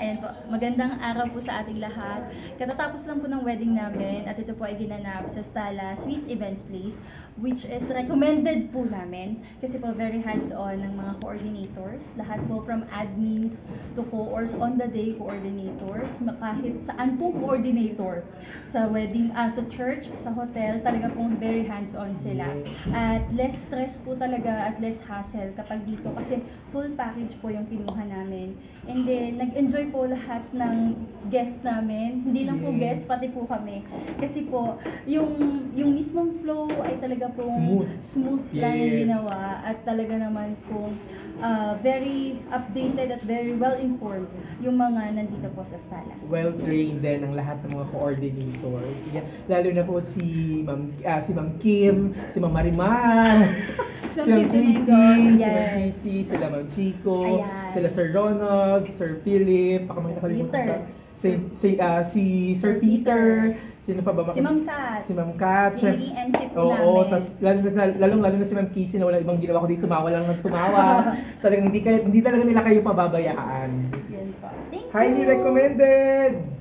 and magandang araw po sa ating lahat. Katatapos lang po ng wedding namin at ito po ay ginanap sa Stala Sweets Events Place, which is recommended po namin kasi po very hands-on ng mga coordinators. Lahat po from admins to co-ors on the day coordinators, kahit saan pong coordinator sa wedding, sa church, sa hotel, talaga pong very hands-on sila. At less stress po talaga at less hassle kapag dito kasi full package po yung kinuha namin. And then, nag-enjoy po lahat ng guests namin. Hindi lang po guests, pati po kami. Kasi po, yung mismong flow ay talaga pong smooth lang yung ginawa. At talaga naman po, very updated at very well-informed yung mga nandito po sa Stala. Well-trained din ang lahat ng mga coordinators. Yeah. Lalo na po si Ma'am Kim, si Ma'am Marimar, si Ma'am Casey, sila Ma'am Chico, sila Sir Ronald, Sir Philip, baka may nakalimutan. Si Sir Peter, sino pa ba? Si Ma'am Kat. Si Ma'am Kat. Yung naging MC po namin. Oo, tas lalong-lalo na si Ma'am Casey na wala ibang ginawa ko dito, tumawa lang ng tumawa. Talagang hindi talaga nila kayo pababayaan. Yan po. Thank you. Highly recommended!